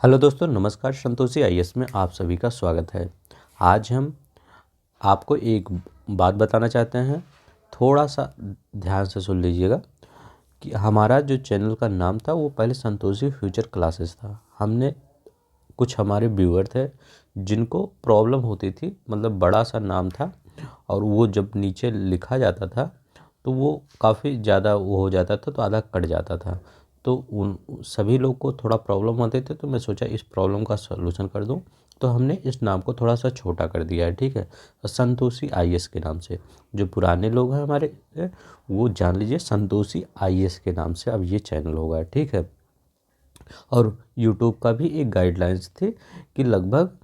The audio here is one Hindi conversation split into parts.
हेलो दोस्तों, नमस्कार। संतोषी आईएएस में आप सभी का स्वागत है। आज हम आपको एक बात बताना चाहते हैं, थोड़ा सा ध्यान से सुन लीजिएगा कि हमारा जो चैनल का नाम था वो पहले संतोषी फ्यूचर क्लासेस था। हमने कुछ हमारे व्यूअर थे जिनको प्रॉब्लम होती थी, मतलब बड़ा सा नाम था और वो जब नीचे लिखा जाता था तो वो काफ़ी ज़्यादा वो हो जाता था, तो आधा कट जाता था। तो उन सभी लोग को थोड़ा प्रॉब्लम होते थे, तो मैं सोचा इस प्रॉब्लम का सलूशन कर दूं। तो हमने इस नाम को थोड़ा सा छोटा कर दिया है, ठीक है, संतोषी आईएएस के नाम से। जो पुराने लोग हैं हमारे वो जान लीजिए संतोषी आईएएस के नाम से अब ये चैनल होगा, ठीक है। और यूट्यूब का भी एक गाइडलाइंस थी कि लगभग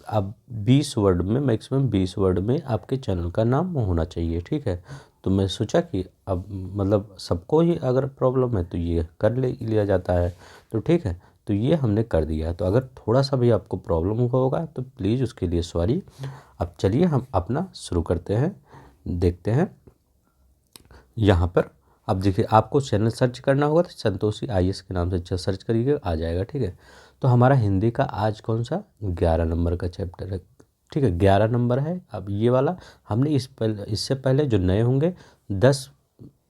अब 20 वर्ड में, मैक्सिमम 20 वर्ड में आपके चैनल का नाम होना चाहिए, ठीक है। तो मैं सोचा कि अब मतलब सबको ही अगर प्रॉब्लम है तो ये कर लिया जाता है, तो ठीक है। तो ये हमने कर दिया है। तो अगर थोड़ा सा भी आपको प्रॉब्लम होगा तो प्लीज़ उसके लिए सॉरी। अब चलिए हम अपना शुरू करते हैं, देखते हैं। यहाँ पर अब देखिए, आपको चैनल सर्च करना होगा तो संतोषी आईएएस के नाम से सर्च करिए, आ जाएगा, ठीक है। तो हमारा हिंदी का आज कौन सा 11 नंबर का चैप्टर है, ठीक है, 11 नंबर है। अब ये वाला हमने इससे पहले जो नए होंगे 10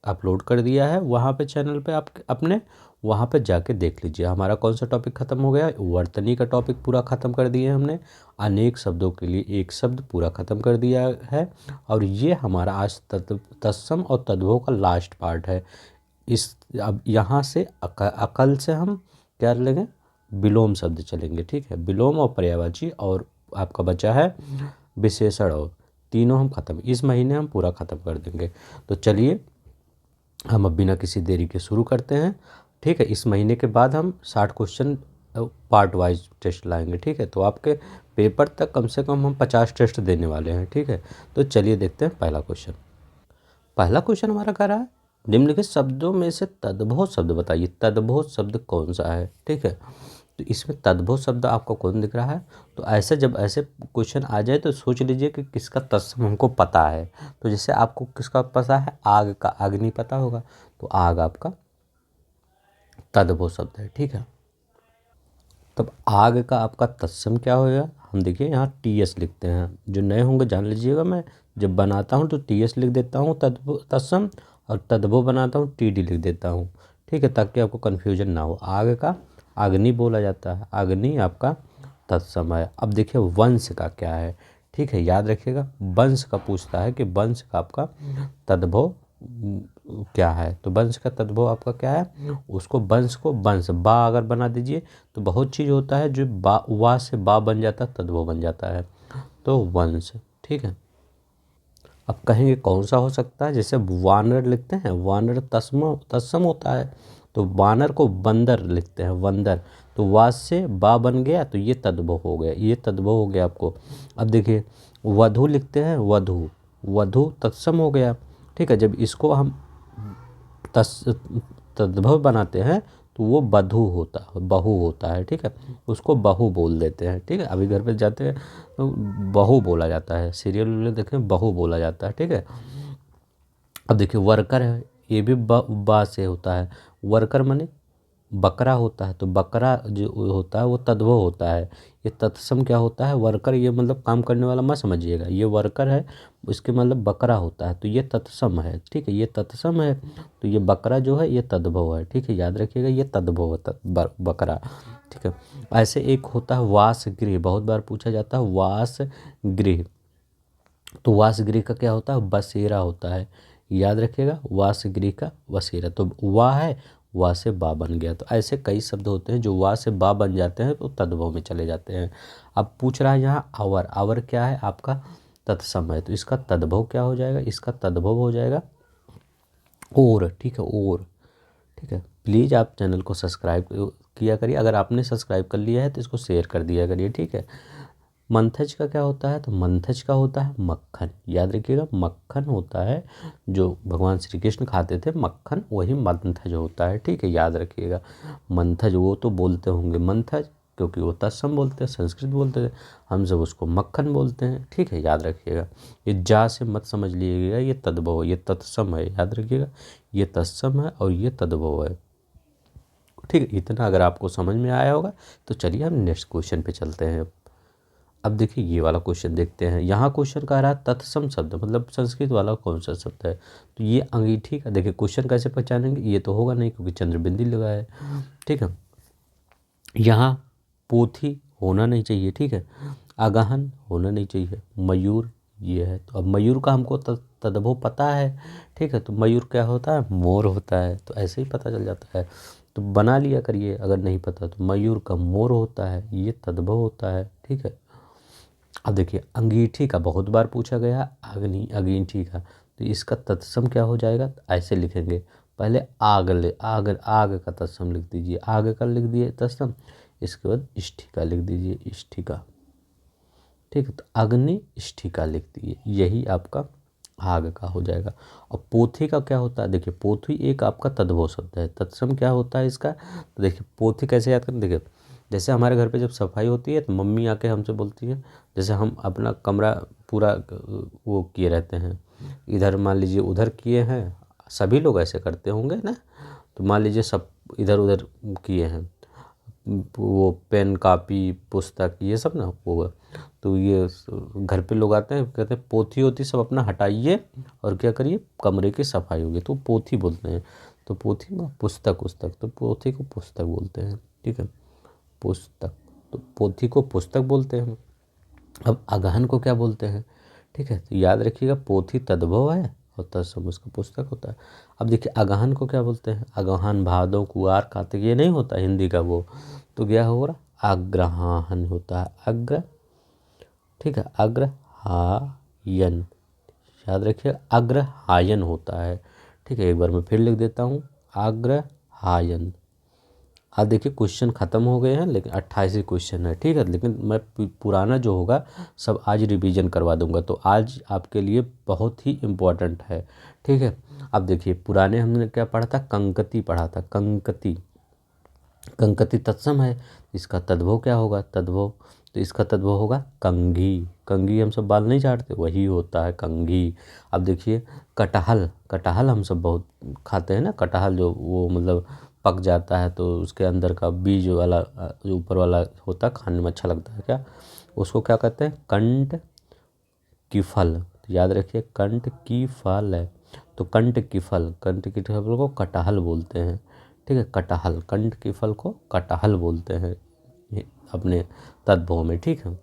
अपलोड कर दिया है वहाँ पे चैनल पे, आप अपने वहाँ पे जाके देख लीजिए। हमारा कौन सा टॉपिक ख़त्म हो गया, वर्तनी का टॉपिक पूरा ख़त्म कर दिए हमने। अनेक शब्दों के लिए एक शब्द पूरा ख़त्म कर दिया है। और ये हमारा आज तत्सम और तद्भव का लास्ट पार्ट है। इस अब यहाँ से अकल से हम क्या लेंगे, विलोम शब्द चलेंगे, ठीक है। विलोम और पर्यायवाची और आपका बचा है विशेषण, और तीनों हम ख़त्म इस महीने हम पूरा ख़त्म कर देंगे। तो चलिए हम अब बिना किसी देरी के शुरू करते हैं, ठीक है। इस महीने के बाद हम 60 क्वेश्चन पार्ट वाइज टेस्ट लाएंगे, ठीक है। तो आपके पेपर तक कम से कम हम 50 टेस्ट देने वाले हैं, ठीक है। तो चलिए देखते हैं पहला क्वेश्चन। पहला क्वेश्चन हमारा कह रहा है निम्नलिखित शब्दों में से तद्भव शब्द बताइए। तद्भव शब्द कौन सा है, ठीक है। तो इसमें तद्भव शब्द आपको कौन दिख रहा है। तो ऐसे जब ऐसे क्वेश्चन आ जाए तो सोच लीजिए कि किसका तत्सम हमको पता है। तो जैसे आपको किसका पता है, आग का, अग्नि पता होगा, तो आग आपका तद्भव शब्द है, ठीक है। तब आग का आपका तत्सम क्या होगा, हम देखिए यहाँ टीएस लिखते हैं। जो नए होंगे जान लीजिएगा, मैं जब बनाता हूँ तो टीएस लिख देता हूँ तत्सम, और तद्भव बनाता हूँ टीडी लिख देता हूँ, ठीक है, ताकि आपको कन्फ्यूजन ना हो। आग का अग्नि बोला जाता है, अग्नि आपका तत्सम है। अब देखिए वंश का क्या है, ठीक है, याद रखिएगा। वंश का पूछता है कि वंश का आपका तद्भव क्या है। तो वंश का तद्भव आपका क्या है, उसको वंश को वंश बा अगर बना दीजिए तो बहुत चीज़ होता है जो बा वा से बा बन जाता है, तद्भव बन जाता है, तो वंश, ठीक है। अब कहेंगे कौन सा हो सकता है, जैसे वानर लिखते हैं, वानर तत्सम होता है, तो वानर को बंदर लिखते हैं, वंदर। तो वा से बा बन गया तो ये तद्भव हो गया, ये तद्भव हो गया आपको। अब देखिए वधु लिखते हैं, वधु, वधु तत्सम हो गया, ठीक है। जब इसको हम तद्भव बनाते हैं तो वो बधू होता है, बहू होता है, ठीक है। उसको बहू बोल देते हैं, ठीक है। अभी घर पे जाते हैं तो बहू बोला जाता है, सीरियल देखें बहू बोला जाता है, ठीक है। अब देखिए वर्कर है, ये भी बा से होता है। वर्कर माने बकरा होता है, तो बकरा जो होता है वो तद्भव होता है। ये तत्सम क्या होता है, वर्कर, ये मतलब काम करने वाला मत समझिएगा, ये वर्कर है, इसके मतलब बकरा होता है, तो ये तत्सम है, ठीक है, ये तत्सम है। तो ये बकरा जो है ये तद्भव है, ठीक है, याद रखिएगा, ये तद्भव है, बकरा, ठीक है। ऐसे एक होता है वास गृह, बहुत बार पूछा जाता है वास गृह। तो वासगृह का क्या होता है, बसेरा होता है, याद रखिएगा, वासगृह का बसेरा। तो वाह है, वाह से बा बन गया। तो ऐसे कई शब्द होते हैं जो वाह से बा बन जाते हैं तो तद्भव में चले जाते हैं। अब पूछ रहा है यहाँ आवर, आवर क्या है आपका तत्सम है, तो इसका तद्भव क्या हो जाएगा, इसका तद्भव हो जाएगा और, ठीक है, और, ठीक है। प्लीज़ आप चैनल को सब्सक्राइब किया करिए, अगर आपने सब्सक्राइब कर लिया है तो इसको शेयर कर दिया करिए, ठीक है। मंथज का क्या होता है, तो मंथज का होता है मक्खन, याद रखिएगा, मक्खन होता है जो भगवान श्री कृष्ण खाते थे, मक्खन वही मंथज होता है, ठीक है, याद रखिएगा। मंथज वो तो बोलते होंगे मंथज, क्योंकि वो तत्सम बोलते हैं, संस्कृत बोलते थे, हम सब उसको मक्खन बोलते हैं, ठीक है, याद रखिएगा। ये जा से मत समझ लीजिएगा, ये तद्भव, ये तत्सम है, याद रखिएगा, ये तत्सम है और ये तद्भव है। ठीक है, इतना अगर आपको समझ में आया होगा तो चलिए हम नेक्स्ट क्वेश्चन पे चलते हैं। अब देखिए ये वाला क्वेश्चन देखते हैं। यहाँ क्वेश्चन कह रहा है तत्सम शब्द मतलब संस्कृत वाला कौन सा शब्द है, तो ये अंगीठी का। देखिए क्वेश्चन कैसे पहचानेंगे, ये तो होगा नहीं क्योंकि चंद्रबिंदी लगा है। ठीक है, यहाँ पोथी होना नहीं चाहिए। ठीक है, आगाहन होना नहीं चाहिए, मयूर ये है। तो अब मयूर का हमको तद्भव पता है। ठीक है, तो मयूर क्या होता है, मोर होता है, तो ऐसे ही पता चल जाता है। तो बना लिया करिए अगर नहीं पता तो, मयूर का मोर होता है, ये तद्भव होता है। ठीक है, अब देखिए अंगीठी का बहुत बार पूछा गया, अंगीठी का, तो इसका तत्सम क्या हो जाएगा, ऐसे लिखेंगे। पहले आग का तत्सम लिख दीजिए, आग का लिख दिए तत्सम, इसके बाद इष्ठिका लिख दीजिए, इष्ठिका। ठीक है, तो अग्नि इष्ठिका लिख दिए, यही आपका आग का हो जाएगा। और पोथी का क्या होता है, देखिए पोथी एक आपका तद्भव शब्द है, तत्सम क्या होता है इसका, तो देखिए पोथी कैसे याद करें। देखिए जैसे हमारे घर पे जब सफाई होती है तो मम्मी आके हमसे बोलती है, जैसे हम अपना कमरा पूरा वो किए रहते हैं, इधर मान लीजिए उधर किए हैं, सभी लोग ऐसे करते होंगे ना, तो मान लीजिए सब इधर उधर किए हैं, वो पेन कापी पुस्तक ये सब ना होगा, तो ये घर पे लोग आते हैं कहते हैं पोथी होती सब अपना हटाइए और क्या करिए कमरे की सफाई होगी, तो पोथी बोलते हैं। तो पोथी में पुस्तक उस्तक, तो पोथी को पुस्तक बोलते हैं। ठीक है, पुस्तक, तो पोथी को पुस्तक बोलते हैं। अब आगहन को क्या बोलते हैं, ठीक है, तो याद रखिएगा पोथी तद्भव है और तत्सम उसका पुस्तक होता है। अब देखिए आगहन को क्या बोलते हैं, आगहन भादो कुआर कार्तिक ये नहीं होता हिंदी का वो, तो क्या हो रहा, अग्रहाहन होता है, अग्र। ठीक है, अग्रहायन, याद रखिए अग्रहायन होता है। ठीक है, एक बार मैं फिर लिख देता हूँ, अग्रहायन। अब देखिए क्वेश्चन ख़त्म हो गए हैं लेकिन 28 क्वेश्चन है। ठीक है, लेकिन मैं पुराना जो होगा सब आज रिवीजन करवा दूंगा, तो आज आपके लिए बहुत ही इम्पोर्टेंट है। ठीक है, अब देखिए पुराने हमने क्या पढ़ा था, कंकती पढ़ा था, कंकती, कंकती तत्सम है, इसका तद्भव क्या होगा, तद्भव, तो इसका तद्भव होगा कंघी। कंघी हम सब बाल नहीं झाड़ते, वही होता है कंघी। अब देखिए कटहल, कटहल हम सब बहुत खाते हैं ना, कटहल जो वो मतलब पक जाता है तो उसके अंदर का बीज वाला जो ऊपर वाला होता है खाने में अच्छा लगता है क्या, उसको क्या कहते हैं, कंठ की फल। तो याद रखिए कंठ की फल है, तो कंठ की फल, कंठ की फल को कटहल बोलते हैं। ठीक है, कटहल, कंठ की फल को कटहल बोलते हैं अपने तद्भव में। ठीक है,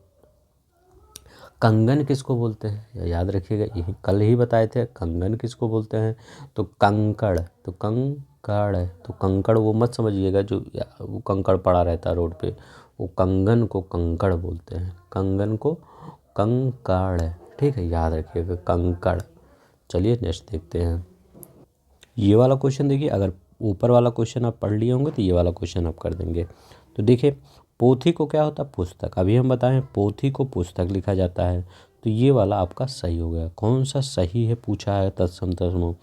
कंगन किसको बोलते हैं, याद रखिएगा, यही कल ही बताए थे, कंगन किसको बोलते हैं, तो कंकड़, तो कंकड़ है, तो कंकड़ वो मत समझिएगा जो वो कंकड़ पड़ा रहता है रोड पे, वो कंगन को कंकड़ बोलते हैं, कंगन को कंकड़ है। ठीक है, याद रखिएगा कंकड़। चलिए नेक्स्ट देखते हैं, ये वाला क्वेश्चन देखिए, अगर ऊपर वाला क्वेश्चन आप पढ़ लिए होंगे तो ये वाला क्वेश्चन आप कर देंगे। तो देखिए पोथी को क्या होता है, पुस्तक, अभी हम बताएं पोथी को पुस्तक लिखा जाता है, तो ये वाला आपका सही हो गया। कौन सा सही है पूछा है, तत्सम तत्सम,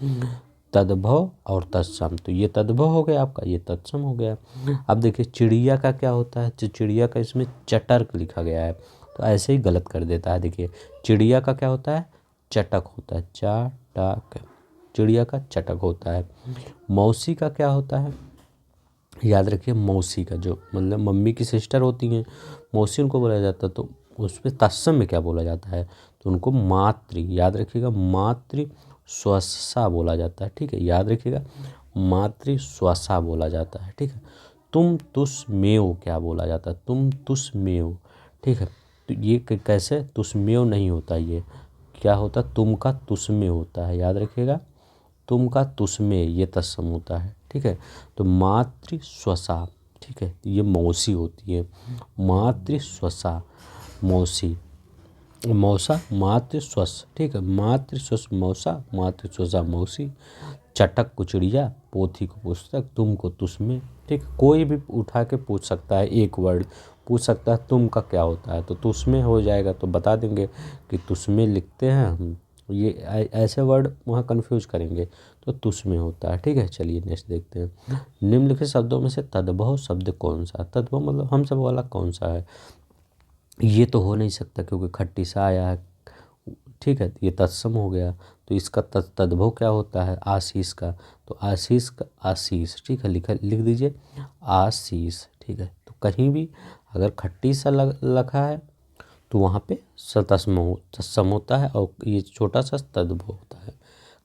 तद्भव और तत्सम, तो ये तद्भव हो गया आपका, ये तत्सम हो गया। अब देखिए चिड़िया का क्या होता है, चिड़िया का इसमें चटर्क लिखा गया है, तो ऐसे ही गलत कर देता है। देखिए चिड़िया का क्या होता है, चटक होता है, चटक, चिड़िया का चटक होता है। मौसी का क्या होता है, याद रखिए मौसी का जो मतलब मम्मी की सिस्टर होती हैं, मौसी उनको बोला जाता है, तो उस पर तत्सम में क्या बोला जाता है, तो उनको मातृ, याद रखिएगा मातृ स्वसा बोला जाता है। ठीक है, याद रखिएगा मातृ स्वसा बोला जाता है। ठीक है, तुम तुष्मेव क्या बोला जाता है, तुम तुष्मेव। ठीक है, तो ये कैसे, तुष्मेव नहीं होता, ये क्या होता, तुम का तुष्मेव होता है, याद रखिएगा तुम का तुष्में, ये तत्सम होता है। ठीक है, तो मातृ स्वसा, ठीक है, ये मौसी होती है, मातृ स्वसा मौसी, मौसा मातृ स्वस। ठीक है, मातृ स्वस मौसा, मातृ स्वसा मौसी, चटक को चिड़िया, पोथी को पुस्तक, तुम को तुष्में। ठीक, कोई भी उठा के पूछ सकता है, एक वर्ड पूछ सकता है तुम का क्या होता है, तो तुष्में हो जाएगा, तो बता देंगे कि तुष्में लिखते हैं हम, ये ऐसे वर्ड वहाँ कंफ्यूज करेंगे, तो तुष्में होता है। ठीक है, चलिए नेक्स्ट देखते हैं, निम्नलिखित शब्दों में से तद्भव शब्द कौन सा, तद्भव मतलब हम सब वाला कौन सा है, ये तो हो नहीं सकता क्योंकि खट्टी सा आया है। ठीक है, ये तत्सम हो गया, तो इसका तद्भव क्या होता है आशीष का, तो आशीष का आशीष, ठीक है, लिख दीजिए आशीष, ठीक है। तो कहीं भी अगर खट्टी सा लिखा है तो वहाँ पे तत्सम होता है और ये छोटा सा तद्भव होता है।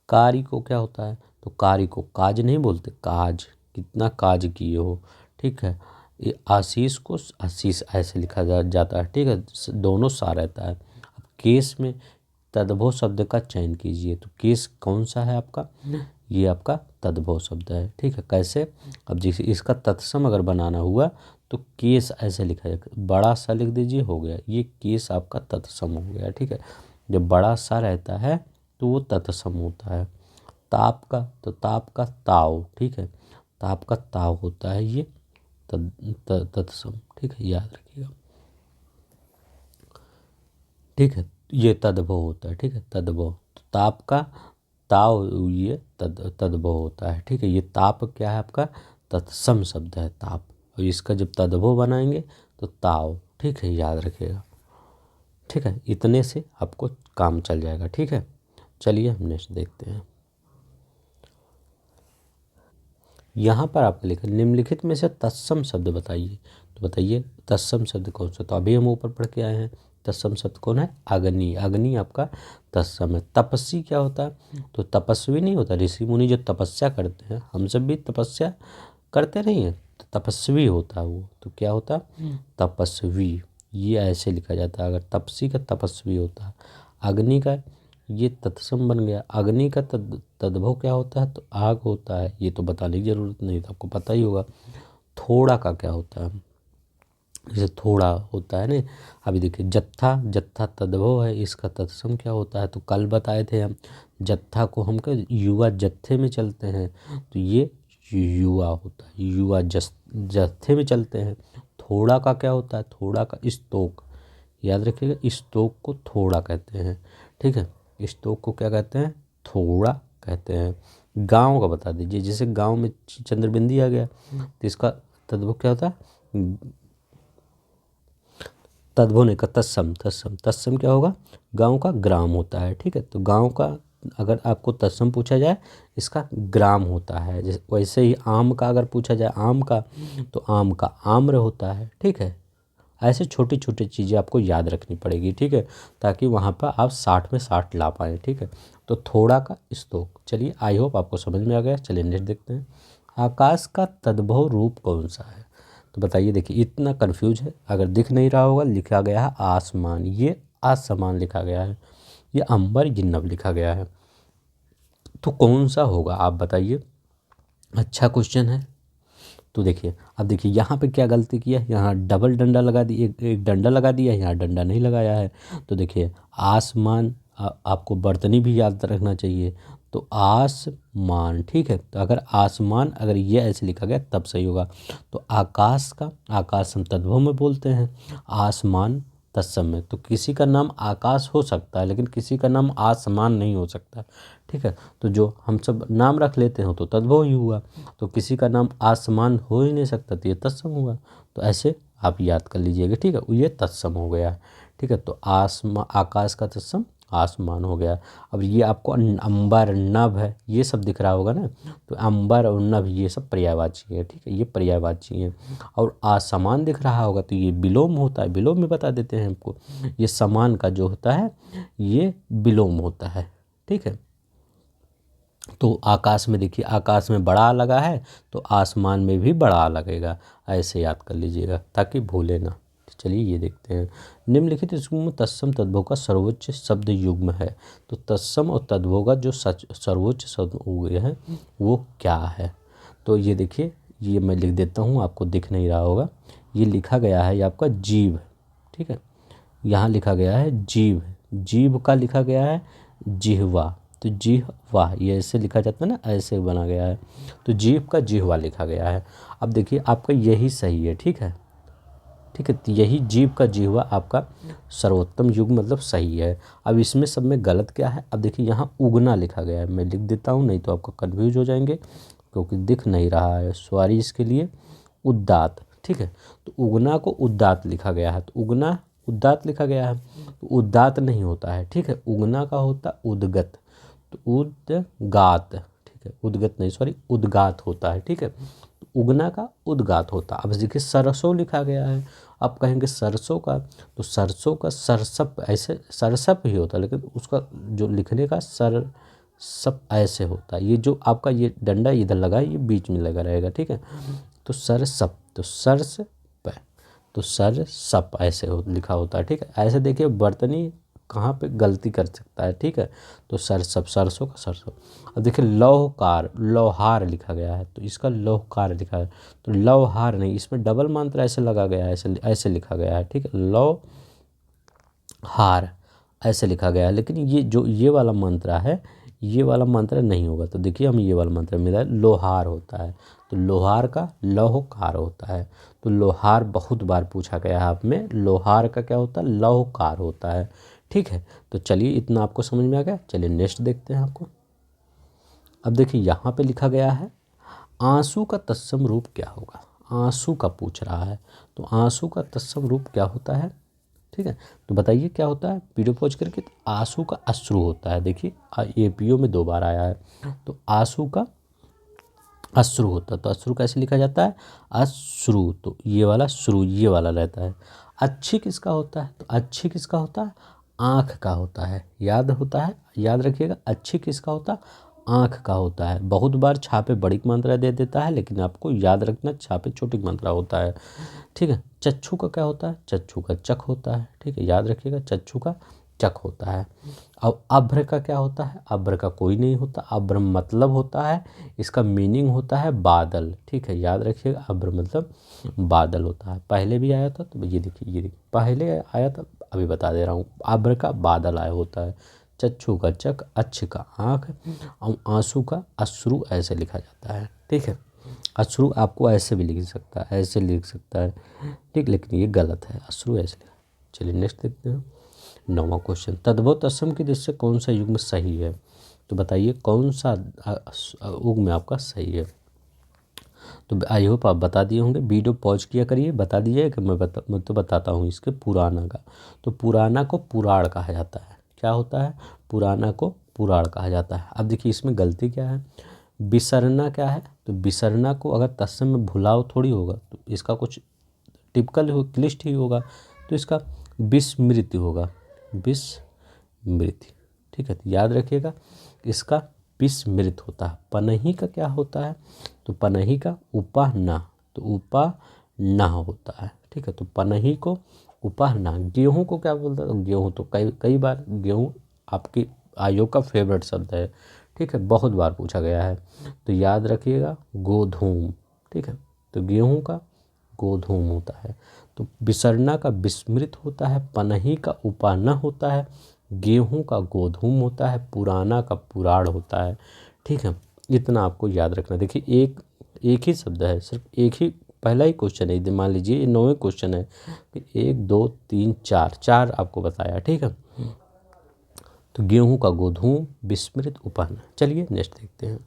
कार्य को क्या होता है, तो कार्य को काज नहीं बोलते, काज, कितना काज किए हो, ठीक है। ये आशीष को आशीष ऐसे लिखा जाता है, ठीक है, दोनों सा रहता है। अब केस में तद्भव शब्द का चयन कीजिए, तो केस कौन सा है आपका, ये आपका तद्भव शब्द है, ठीक है। कैसे, अब जैसे इसका तत्सम अगर बनाना हुआ तो केस ऐसे लिखा जाएगा, बड़ा सा लिख दीजिए, हो गया, ये केस आपका तत्सम हो गया, ठीक है। जब बड़ा सा रहता है तो वो तत्सम होता है। ताप का, तो ताप का ताव, ठीक है, ताप का ताव होता है ये तत्सम, ठीक है, याद रखिएगा, ठीक है। ये तद्भव होता है, ठीक है, तद्भव, तो ताप का ताव ये तद्भव होता है, ठीक है। ये ताप क्या है आपका तत्सम शब्द है ताप, और इसका जब तद्भव बनाएंगे तो ताव, ठीक है, याद रखिएगा, ठीक है। इतने से आपको काम चल जाएगा, ठीक है। चलिए हम नेक्स्ट देखते हैं। यहाँ पर आपने लिखा निम्नलिखित में से तत्सम शब्द बताइए, तो बताइए तत्सम शब्द कौन सा, तो अभी हम ऊपर पढ़ के आए हैं। तत्सम शब्द कौन है, अग्नि, अग्नि आपका तत्सम है। तपस्वी क्या होता है, तो तपस्वी नहीं होता, ऋषि मुनि जो तपस्या करते हैं, हम सब भी तपस्या करते नहीं हैं, तो तपस्वी होता है वो, तो क्या होता है तपस्वी, ये ऐसे लिखा जाता है। अगर तपस्वी का तपस्वी होता है, अग्नि का ये तत्सम बन गया। अग्नि का तद्भव क्या होता है, तो आग होता है, ये तो बताने की ज़रूरत नहीं, तो आपको पता ही होगा। थोड़ा का क्या होता है, जैसे थोड़ा होता है ना, अभी देखिए जत्था, जत्था तद्भव है, इसका तत्सम क्या होता है, तो कल बताए थे हम, जत्था को हम क्या युवा जत्थे में चलते हैं, तो ये युवा होता है, युवा जत्थे में चलते हैं। थोड़ा का क्या होता है, थोड़ा का स्तोक, याद रखिएगा, स्तोक को थोड़ा कहते हैं, ठीक है, स्तोक को क्या कहते हैं, थोड़ा कहते हैं। गांव का बता दीजिए, जैसे गांव में चंद्रबिंदी आ गया, तो इसका तद्भव क्या होता है, तद्भव नहीं का तत्सम, तत्सम, तत्सम क्या होगा, गांव का ग्राम होता है, ठीक है। तो गांव का अगर आपको तत्सम पूछा जाए, इसका ग्राम होता है। जैसे वैसे ही आम का अगर पूछा जाए, आम का, तो आम का आम्र होता है, ठीक है। ऐसे छोटी छोटी चीज़ें आपको याद रखनी पड़ेगी, ठीक है, ताकि वहाँ पर आप 60 में 60 ला पाएँ, ठीक है। तो थोड़ा का स्तोक, चलिए आई होप आपको समझ में आ गया। चलिए नेक्स्ट देखते हैं। आकाश का तद्भव रूप कौन सा है, तो बताइए। देखिए इतना कन्फ्यूज है, अगर दिख नहीं रहा होगा, लिखा गया है आसमान, ये आसमान लिखा गया है, ये अंबर, ये नभ लिखा गया है, तो कौन सा होगा आप बताइए। अच्छा क्वेश्चन है। तो देखिए, अब देखिए यहाँ पे क्या गलती किया है, यहाँ डबल डंडा लगा दी, एक डंडा लगा दिया, यहाँ डंडा नहीं लगाया है। तो देखिए आसमान, आपको बर्तनी भी याद रखना चाहिए, तो आसमान, ठीक है। तो अगर आसमान अगर ये ऐसे लिखा गया तब सही होगा। तो आकाश का, आकाश हम तद्भव में बोलते हैं, आसमान तत्सम में, तो किसी का नाम आकाश हो सकता है लेकिन किसी का नाम आसमान नहीं हो सकता, ठीक है। तो जो हम सब नाम रख लेते हैं तो तद्भव ही हुआ, तो किसी का नाम आसमान हो ही नहीं सकता, तो ये तत्सम हुआ। तो ऐसे आप याद कर लीजिएगा, ठीक है, ये तत्सम हो गया, ठीक है। तो आकाश का तत्सम आसमान हो गया। अब ये आपको अंबर, नभ है, ये सब दिख रहा होगा ना, तो अंबर और नभ ये सब पर्यायवाची है, ठीक है, ये पर्यायवाची है। और आसमान दिख रहा होगा तो ये विलोम होता है, विलोम में बता देते हैं हमको, ये समान का जो होता है ये विलोम होता है, ठीक है। तो आकाश में देखिए, आकाश में बड़ा आ लगा है तो आसमान में भी बड़ा आ लगेगा, ऐसे याद कर लीजिएगा ताकि भूले ना। चलिए ये देखते हैं। निम्नलिखित इसमें तत्सम तद्भव का सर्वोच्च शब्द युग्म है, तो तत्सम और तद्भव का जो सर्वोच्च शब्द है वो क्या है, तो ये देखिए, ये मैं लिख देता हूँ, आपको दिख नहीं रहा होगा, ये लिखा गया है, ये आपका जीव, ठीक है, यहाँ लिखा गया है जीव, जीव का लिखा गया है जिह्वा, तो जिह्वा ये ऐसे लिखा जाता है ना, ऐसे बना गया है, तो जीव का जिह्वा लिखा गया है। अब देखिए आपका यही सही है, ठीक है, ठीक है, तो यही जीव का जिह्वा आपका सर्वोत्तम युग मतलब सही है। अब इसमें सब में गलत क्या है, अब देखिए यहाँ उगना लिखा गया है, मैं लिख देता हूँ नहीं तो आपको कन्फ्यूज हो जाएंगे क्योंकि दिख नहीं रहा है, सॉरी इसके लिए। उद्दात, ठीक है, तो उगना को उद्दात लिखा गया है, तो उगना उद्दात लिखा गया है, तो उद्दात नहीं होता है, ठीक है, उगना का होता उद्गत, तो उद्गात, ठीक है, उद्गत नहीं, सॉरी, उद्गात होता है, ठीक है। उगना का उद्गात होता है। अब देखिए सरसों लिखा गया है, आप कहेंगे सरसों का, तो सरसों का सरसप, ऐसे सरसप ही होता है, लेकिन उसका जो लिखने का सरसप ऐसे होता है। ये जो आपका ये डंडा इधर लगा है, ये बीच में लगा रहेगा, ठीक है। तो सरसप, तो सरस प, तो सरसप ऐसे लिखा होता है, ठीक है। ऐसे देखिए वर्तनी कहाँ पे गलती कर सकता है, ठीक है। तो सरसप, सरसों का सरसों। अब देखिए लौहकार, लौहार लिखा गया है, तो इसका लौहकार लिखा है, तो लौहार नहीं, इसमें डबल मात्रा ऐसे लगा गया है, ऐसे ऐसे लिखा गया है, ठीक है। लौहार ऐसे लिखा गया है, लेकिन ये जो ये वाला मंत्रा है, ये वाला मंत्र नहीं होगा। तो देखिए हम ये वाला मंत्र मेरा लोहार होता है, तो लोहार का लौहकार होता है। तो लोहार बहुत बार पूछा गया है आप में, लोहार का क्या होता है, लौहकार होता है, ठीक है। तो चलिए इतना आपको समझ में आ गया। चलिए नेक्स्ट देखते हैं आपको। अब देखिए यहाँ पे लिखा गया है आंसू का तत्सम रूप क्या होगा। आंसू का पूछ रहा है, तो आंसू का तत्सम रूप क्या होता है, ठीक है। तो बताइए क्या होता है, वीडियो पॉज करके। तो आंसू का अश्रु होता है, देखिए एपीओ में 2 बार आया है। तो आंसू का अश्रु होता है, तो अश्रु कैसे लिखा जाता है, अश्रु, तो ये वाला श्रु ये वाला रहता है। अच्छी किसका होता है, तो अच्छी किसका होता है, आँख का होता है, याद होता है, याद रखिएगा। अच्छी किसका होता है, आँख का होता है। बहुत बार छापे बड़ी मात्रा दे देता है, लेकिन आपको याद रखना छापे छोटी मात्रा होता है, ठीक है। चच्छू का क्या होता है, चच्छू का चक होता है, ठीक है, याद रखिएगा, चच्छू का चक होता है। अब अभ्र का क्या होता है, अभ्र का कोई नहीं होता। अभ्र मतलब होता है, इसका मीनिंग होता है बादल, ठीक है, याद रखिएगा। अभ्र मतलब बादल होता है। पहले भी आया था, तो ये देखिए, ये देखिए पहले आया था, अभी बता दे रहा हूँ। अभ्र का बादल आया होता है, चच्छू का चक, अच्छ का आँख, और आंसू का अश्रु ऐसे लिखा जाता है, ठीक है। अश्रु आपको ऐसे भी लिख सकता है, ऐसे लिख सकता है, ठीक, लेकिन ये गलत है, अश्रु ऐसे लिखा। चलिए नेक्स्ट देखते हैं। 9वां क्वेश्चन, तद्भव तत्सम की दृष्टि से कौन सा युग्म सही है। तो बताइए कौन सा युग्म आपका सही है। तो आई होप आप बता दिए होंगे। वीडियो पॉज किया करिए, बता दीजिए कि मैं तो बताता हूँ इसके पुराना का। तो पुराना को पुराण कहा जाता है। क्या होता है, पुराना को पुराण कहा जाता है। अब देखिए इसमें गलती क्या है, बिसरना क्या है, तो बिसरना को अगर तत्सम में भुलाओ थोड़ी होगा, तो इसका कुछ टिपिकल हो, क्लिष्ट ही होगा, तो इसका विस्मृति होगा, विस्मृति, ठीक है। तो याद रखिएगा इसका विस्मृत होता है। पनही का क्या होता है, तो पनही का उपाहना, तो उपाहना होता है, ठीक है। तो पनही को उपाहना। गेहूँ को क्या बोलता है, तो गेहूँ तो कई बार गेहूँ आपकी आयोग का फेवरेट शब्द है, ठीक है, बहुत बार पूछा गया है। तो याद रखिएगा गोधूम, ठीक है। तो गेहूँ का गोधूम होता है। तो बिसरना का विस्मृत होता है, पनही का उपाहना होता है, गेहूँ का गोधूम होता है, पुराना का पुराण होता है, ठीक है। इतना आपको याद रखना। देखिए एक ही शब्द है, सिर्फ एक ही, पहला ही क्वेश्चन है, मान लीजिए ये 9वें क्वेश्चन है। 1 2 3 4 आपको बताया, ठीक है। तो गेहूँ का गोधूम, विस्मृत, उपहन। चलिए नेक्स्ट देखते हैं।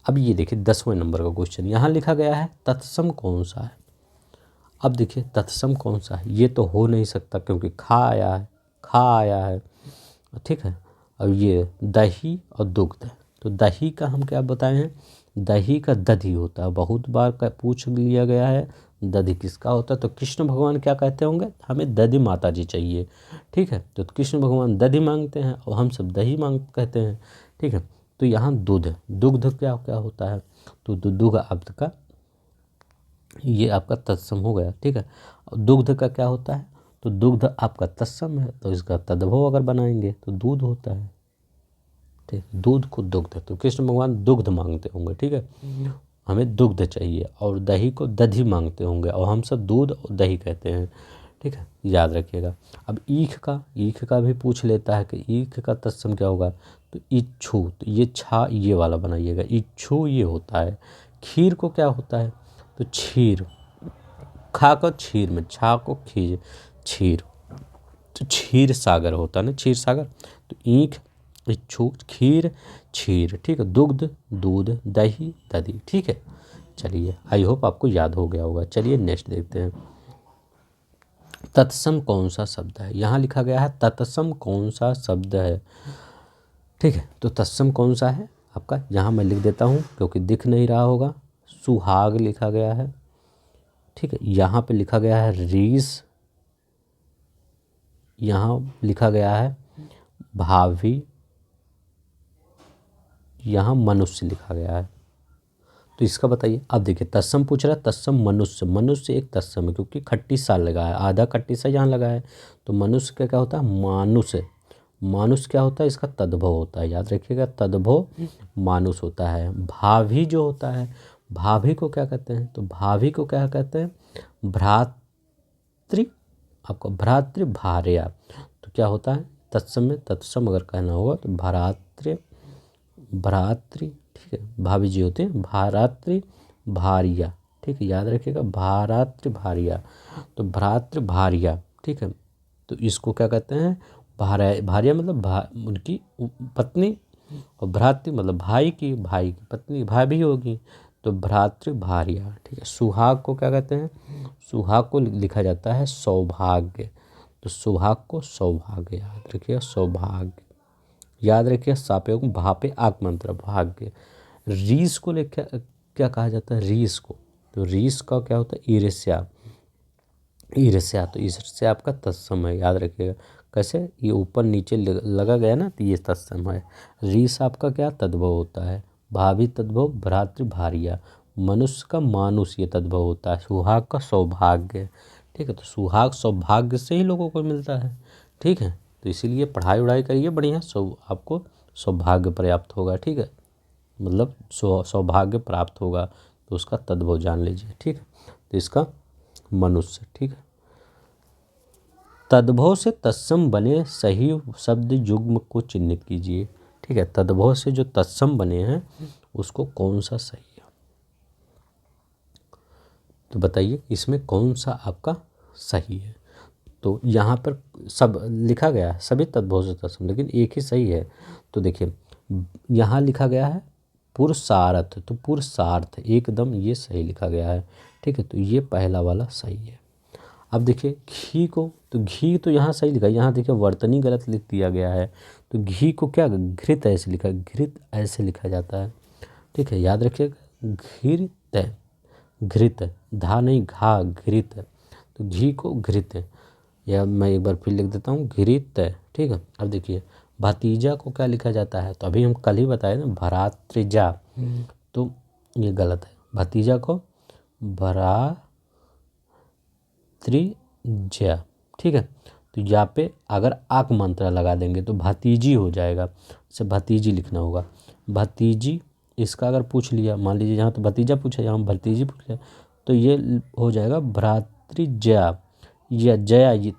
अब ये देखिए 10वें नंबर का क्वेश्चन, यहाँ लिखा गया है तत्सम कौन सा है। अब देखिए तत्सम कौन सा है, ये तो हो नहीं सकता क्योंकि खा आया है, ठीक है। अब ये दही और दुग्ध है, तो दही का हम क्या बताए हैं, दही का दधि होता है। बहुत बार का पूछ लिया गया है दधि किसका होता है, तो कृष्ण भगवान क्या कहते होंगे, हमें दधि माता जी चाहिए, ठीक है। तो कृष्ण भगवान दधि मांगते हैं और हम सब दही कहते हैं, ठीक है। तो यहाँ दुग्ध क्या क्या होता है, तो दुग्ध आपका ये आपका तत्सम हो गया, ठीक है। दुग्ध का क्या होता है, तो दुग्ध आपका तत्सम है, तो इसका तद्भव अगर बनाएंगे तो दूध होता है, ठीक। दूध को दुग्ध, तो कृष्ण भगवान दुग्ध मांगते होंगे, ठीक है, हमें दुग्ध चाहिए, और दही को दधि मांगते होंगे, और हम सब दूध और दही कहते हैं, ठीक है, याद रखिएगा। अब ईख का भी पूछ लेता है कि ईख का तत्सम क्या होगा, तो इच्छु, तो ये छा ये वाला बनाइएगा, इच्छु ये होता है। खीर को क्या होता है, तो क्षीर, खा को क्षीर में, छा को खीर, क्षीर, तो क्षीर सागर होता है ना, क्षीर सागर। तो ईख, इच्छु, खीर, क्षीर, ठीक है। दुग्ध, दूध, दही, दधि, ठीक है। चलिए आई होप आपको याद हो गया होगा। चलिए नेक्स्ट देखते हैं। तत्सम कौन सा शब्द है, यहाँ लिखा गया है तत्सम कौन सा शब्द है। ठीक है, तो तत्सम कौन सा है आपका, यहाँ मैं लिख देता हूँ क्योंकि दिख नहीं रहा होगा, सुहाग लिखा गया है। ठीक है, यहाँ पे लिखा गया है रीस, यहाँ लिखा गया है भावी, यहाँ मनुष्य लिखा गया है। तो इसका बताइए। अब देखिए तत्सम पूछ रहा है, तत्सम मनुष्य, मनुष्य एक तत्सम है क्योंकि खट्टी सा लगा है, आधा खट्टी सा यहाँ लगा है। तो मनुष्य का क्या होता है, मानुष। मानुष क्या होता है, इसका तद्भव होता है, याद रखिएगा, तद्भव मानुष होता है। भाभी जो होता है, भाभी को क्या कहते हैं, तो भाभी को क्या कहते हैं, भ्रातृ, आपको भ्रातृ भार्या। तो क्या होता है तत्सम में, तत्सम अगर कहना होगा तो भ्रातृ, भ्रातृ, ठीक है, भाभी जी होते हैं भ्रातृ भार्या। ठीक है, याद रखिएगा भ्रातृ भार्या, तो भ्रातृ भार्या। ठीक है, तो इसको क्या कहते हैं, भार्या मतलब उनकी पत्नी, और भ्रातृ मतलब भाई की पत्नी, भाभी होगी, तो भ्रातृ भार्या। ठीक है, सुहाग को क्या कहते हैं, सुहाग को लिखा जाता है सौभाग्य। तो सुहाग को सौभाग्य, याद रखिएगा सौभाग्य, याद रखिए सापयोग भा पे आक मंत्र भाग्य। रीस को लिखा क्या कहा जाता है, रीस को, तो रीस का क्या होता है, ईर्ष्या, ईर्ष्या। तो ईर्ष्या आपका तत्सम है, याद रखिएगा। कैसे, ये ऊपर नीचे लगा गया ना, तो ये तत्सम है। रीस आपका क्या तद्भव होता है, भाभी तद्भव भ्रातृ भार्या, मनुष्य का मानुष ये तद्भव होता है, सुहाग का सौभाग्य। ठीक है, तो सुहाग सौभाग्य से ही लोगों को मिलता है। ठीक है, तो इसीलिए पढ़ाई वढ़ाई करिए बढ़िया, आपको सौभाग्य प्राप्त होगा। ठीक है, मतलब सौभाग्य प्राप्त होगा, तो उसका तद्भव जान लीजिए। ठीक है, तो इसका मनुष्य। ठीक है, तद्भव से तत्सम बने सही शब्द युग्म को चिन्हित कीजिए। ठीक है, तद्भव से जो तत्सम बने हैं उसको कौन सा सही है, तो बताइए इसमें कौन सा आपका सही है। तो यहाँ पर सब लिखा गया है, सभी तद्भव से तत्सम, लेकिन एक ही सही है। तो देखिए यहाँ लिखा गया है पुरुषार्थ, तो पुरुषार्थ एकदम ये सही लिखा गया है। ठीक है, तो ये पहला वाला सही है। अब देखिए घी को, तो घी तो यहाँ सही लिखा है, यहाँ देखिए वर्तनी गलत लिख दिया गया है। तो घी को क्या घृत ऐसे लिखा है, घृत ऐसे लिखा जाता है। ठीक है, याद रखिएगा घृत, घृत, धा नहीं घा, घृत। तो घी को घृत, या मैं एक बार फिर लिख देता हूँ घृत। ठीक है, अब देखिए भतीजा को क्या लिखा जाता है, तो अभी हम कल ही बताए ना भरात्रिजा, तो ये गलत है, भतीजा को भरात्रिजा। ठीक है, तो यहाँ पे अगर आक मंत्र लगा देंगे तो भतीजी हो जाएगा, जैसे भतीजी लिखना होगा, भतीजी। इसका अगर पूछ लिया, मान लीजिए यहाँ तो भतीजा पूछा, यहाँ भतीजी पूछ लिया, तो ये हो जाएगा भ्रातृजया, या जया ये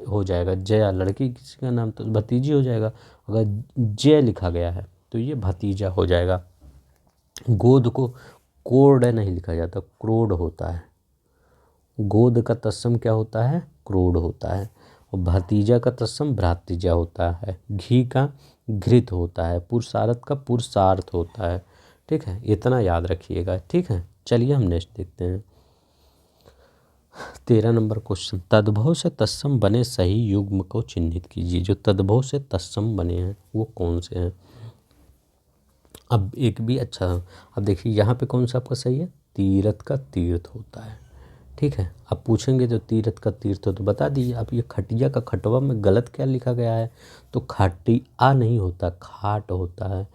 हो जाएगा, जया लड़की किसी का नाम, तो भतीजी हो जाएगा। अगर जय लिखा गया है तो ये भतीजा हो जाएगा। गोद को कोड नहीं लिखा जाता, क्रोड होता है। गोद का तत्सम क्या होता है, क्रोड होता है। और भतीजा का तत्सम भ्रातृजा होता है। घी का घृत होता है। पुरुषार्थ का पुरुषार्थ होता है। ठीक है, इतना याद रखिएगा। ठीक है, चलिए हम नेक्स्ट देखते हैं। 13 नंबर क्वेश्चन, तद्भव से तत्सम बने सही युग्म को चिन्हित कीजिए। जो तद्भव से तत्सम बने हैं वो कौन से हैं। अब एक भी अच्छा, अब देखिए यहाँ पे कौन सा आपका सही है, तीरथ का तीर्थ होता है। ठीक है, अब पूछेंगे तो तीरथ का तीर्थ हो तो बता दीजिए। अब ये खटिया का खटवा में गलत क्या लिखा गया है, तो खटिया नहीं होता, खाट होता है।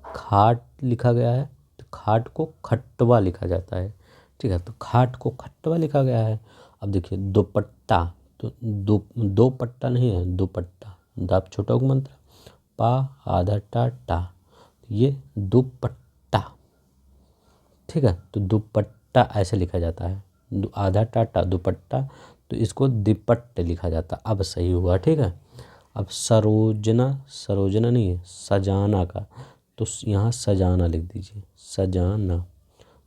खाट लिखा गया है, तो खाट को खटवा लिखा जाता है। ठीक है, तो खाट को खटवा लिखा गया है। अब देखिए दुपट्टा, तो दो पट्टा नहीं है, दुपट्टा, दाप छोटा मंत्र, पा आधा टा टा, ये दुपट्टा। ठीक है, तो दुपट्टा ऐसे लिखा जाता है, आधा टाटा दुपट्टा, तो इसको दिपट्ट लिखा जाता। अब सही हुआ। ठीक है, अब सरोजना, सरोजना नहीं है, सजाना का, तो यहाँ सजाना लिख दीजिए, सजाना।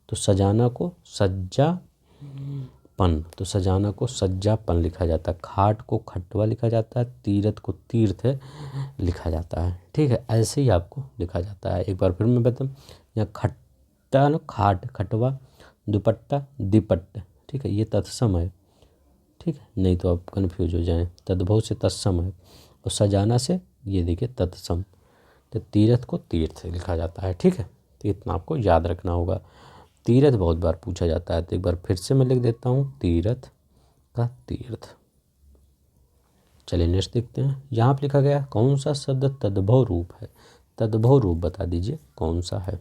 तो सजाना को सज्जापन, तो सजाना को सज्जापन लिखा जाता है। खाट को खटवा लिखा जाता है। तीर्थ को तीर्थ लिखा जाता है। ठीक है, ऐसे ही आपको लिखा जाता है। एक बार फिर मैं बताऊँ, यहाँ खट्टा न खाट, खटवा, दुपट्टा, दिपट्ट। ठीक है, ये तत्सम है। ठीक है, नहीं तो आप कन्फ्यूज हो जाएं। तद्भव से तत्सम है, और सजाना से ये देखिए तत्सम। तो तीर्थ को तीर्थ से लिखा जाता है। ठीक है, तो इतना आपको याद रखना होगा। तीर्थ बहुत बार पूछा जाता है, तो एक बार फिर से मैं लिख देता हूँ, तीर्थ का तीर्थ। चलिए नेक्स्ट देखते हैं। यहाँ पर लिखा गया कौन सा शब्द तद्भव रूप है? तद्भव रूप बता दीजिए कौन सा है।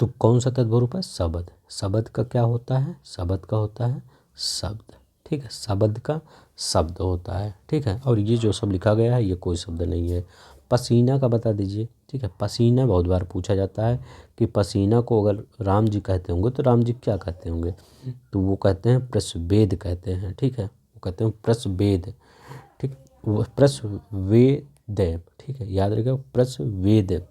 तो कौन सा तद्भव रूप है? शब्द। शब्द का क्या होता है? शब्द का होता है शब्द। ठीक है, शब्द का शब्द होता है। ठीक है, और ये जो सब लिखा गया है ये कोई शब्द नहीं है। पसीना का बता दीजिए। ठीक है, पसीना बहुत बार पूछा जाता है कि पसीना को अगर राम जी कहते होंगे तो राम जी क्या कहते होंगे? तो वो कहते हैं प्रस्वेद कहते हैं। ठीक है, वो कहते हैं प्रस्वेद। ठीक, वो प्रस्वेद। ठीक है, याद रखिएगा प्रस्वेद।